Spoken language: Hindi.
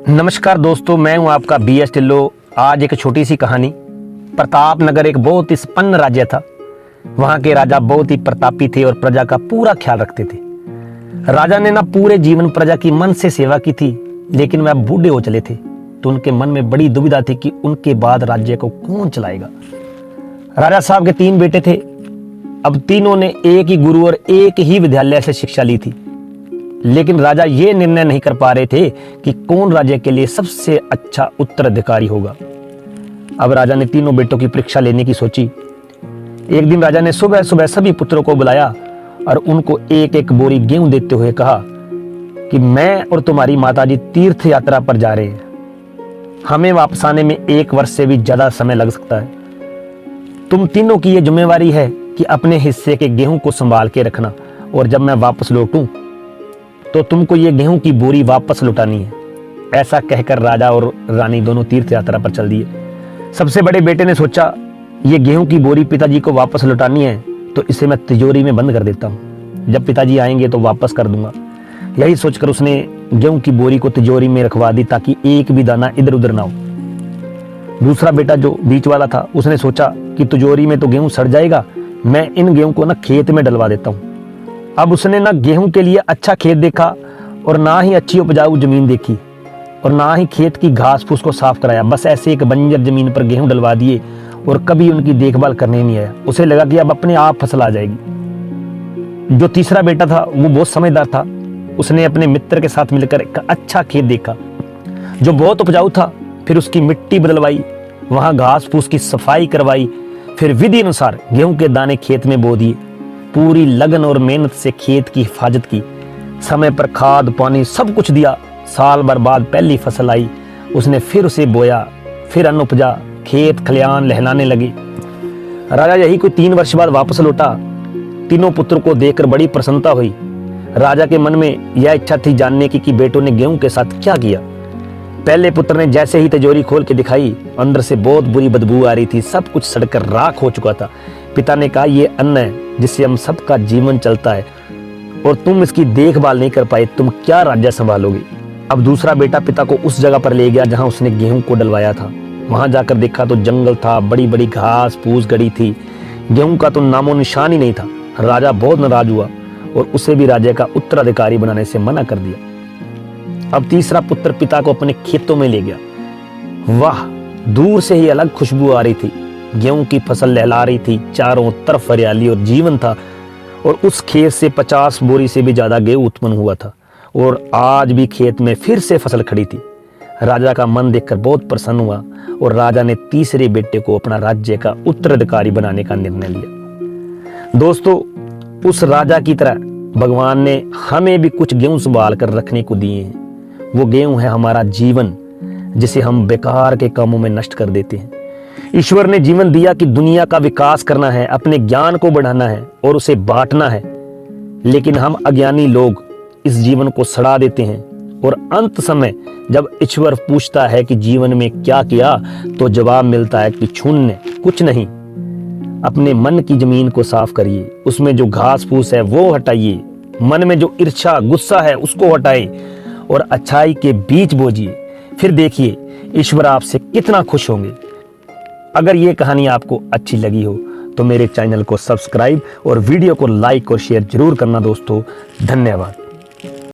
नमस्कार दोस्तों, मैं हूं आपका BS टिल्लो। आज एक छोटी सी कहानी। प्रतापनगर एक बहुत ही संपन्न राज्य था। वहां के राजा बहुत ही प्रतापी थे और प्रजा का पूरा ख्याल रखते थे। राजा ने ना पूरे जीवन प्रजा की मन से सेवा की थी, लेकिन वह बूढ़े हो चले थे तो उनके मन में बड़ी दुविधा थी कि उनके बाद राज्य को कौन चलाएगा। राजा साहब के 3 बेटे थे। अब तीनों ने एक ही गुरु और एक ही विद्यालय से शिक्षा ली थी, लेकिन राजा ये निर्णय नहीं कर पा रहे थे कि कौन राज्य के लिए सबसे अच्छा उत्तराधिकारी होगा। अब राजा ने तीनों बेटों की परीक्षा लेने की सोची। एक दिन राजा ने सुबह सुबह सभी पुत्रों को बुलाया और उनको एक एक बोरी गेहूं देते हुए कहा कि मैं और तुम्हारी माताजी तीर्थ यात्रा पर जा रहे हैं। हमें वापस आने में 1 वर्ष से भी ज्यादा समय लग सकता है। तुम तीनों की यह जिम्मेवारी है कि अपने हिस्से के गेहूं को संभाल के रखना, और जब मैं वापस लौटूं तो तुमको ये गेहूं की बोरी वापस लौटानी है। ऐसा कहकर राजा और रानी दोनों तीर्थ यात्रा पर चल दिए। सबसे बड़े बेटे ने सोचा, ये गेहूं की बोरी पिताजी को वापस लौटानी है तो इसे मैं तिजोरी में बंद कर देता हूँ। जब पिताजी आएंगे तो वापस कर दूंगा। यही सोचकर उसने गेहूं की बोरी को तिजोरी में रखवा दी ताकि एक भी दाना इधर उधर ना हो। दूसरा बेटा जो बीच वाला था, उसने सोचा कि तिजोरी में तो गेहूं सड़ जाएगा, मैं इन गेहूं को ना खेत में डलवा देता हूँ। अब उसने ना गेहूं के लिए अच्छा खेत देखा और ना ही अच्छी उपजाऊ जमीन देखी और ना ही खेत की घास फूस को साफ कराया। बस ऐसे एक बंजर जमीन पर गेहूं डलवा दिए और कभी उनकी देखभाल करने नहीं आया। उसे लगा कि अब अपने आप फसल आ जाएगी। जो तीसरा बेटा था वो बहुत समझदार था। उसने अपने मित्र के साथ मिलकर एक अच्छा खेत देखा जो बहुत उपजाऊ था। फिर उसकी मिट्टी बदलवाई, वहां घास फूस की सफाई करवाई, फिर विधि अनुसार गेहूं के दाने खेत में बो दिए। पूरी लगन और मेहनत से खेत की हिफाजत की, समय पर खाद पानी सब कुछ दिया। साल भर बाद पहली फसल आई। उसने फिर उसे बोया, फिर अन्न उपजा, खेत खलियान लहलाने लगे। राजा यही कोई 3 वर्ष बाद वापस लौटा। तीनों पुत्रों को देखकर बड़ी प्रसन्नता हुई। राजा के मन में यह इच्छा थी जानने की कि बेटों ने गेहूं के साथ क्या किया। पहले पुत्र ने जैसे ही तिजोरी खोल के दिखाई, अंदर से बहुत बुरी बदबू आ रही थी। सब कुछ सड़कर राख हो चुका था। पिता ने कहा, ये अन्न है जिससे हम सबका जीवन चलता है और तुम इसकी देखभाल नहीं कर पाए, तुम क्या राज्य संभालोगे। अब दूसरा बेटा पिता को उस जगह पर ले गया जहां उसने गेहूं को डलवाया था। वहां जाकर देखा तो जंगल था, बड़ी बड़ी घास फूस गड़ी थी, गेहूं का तो नामो निशान ही नहीं था। राजा बहुत नाराज हुआ और उसे भी राज्य का उत्तराधिकारी बनाने से मना कर दिया। अब तीसरा पुत्र पिता को अपने खेतों में ले गया। वाह, दूर से ही अलग खुशबू आ रही थी। गेहूं की फसल लहला रही थी, चारों तरफ हरियाली और जीवन था। और उस खेत से 50 बोरी से भी ज्यादा गेहूं उत्पन्न हुआ था और आज भी खेत में फिर से फसल खड़ी थी। राजा का मन देखकर बहुत प्रसन्न हुआ और राजा ने तीसरे बेटे को अपना राज्य का उत्तराधिकारी बनाने का निर्णय लिया। दोस्तों, उस राजा की तरह भगवान ने हमें भी कुछ गेहूं संभाल कर रखने को दिए हैं। वो गेहूं है हमारा जीवन, जिसे हम बेकार के कामों में नष्ट कर देते हैं। ईश्वर ने जीवन दिया कि दुनिया का विकास करना है, अपने ज्ञान को बढ़ाना है और उसे बांटना है, लेकिन हम अज्ञानी लोग इस जीवन को सड़ा देते हैं और अंत समय जब ईश्वर पूछता है कि जीवन में क्या किया, तो जवाब मिलता है कि शून्य, कुछ नहीं। अपने मन की जमीन को साफ करिए, उसमें जो घास फूस है वो हटाइए, मन में जो ईर्ष्या गुस्सा है उसको हटाइए और अच्छाई के बीज बोजिए। फिर देखिए ईश्वर आपसे कितना खुश होंगे। अगर ये कहानी आपको अच्छी लगी हो तो मेरे चैनल को सब्सक्राइब और वीडियो को लाइक और शेयर जरूर करना दोस्तों। धन्यवाद।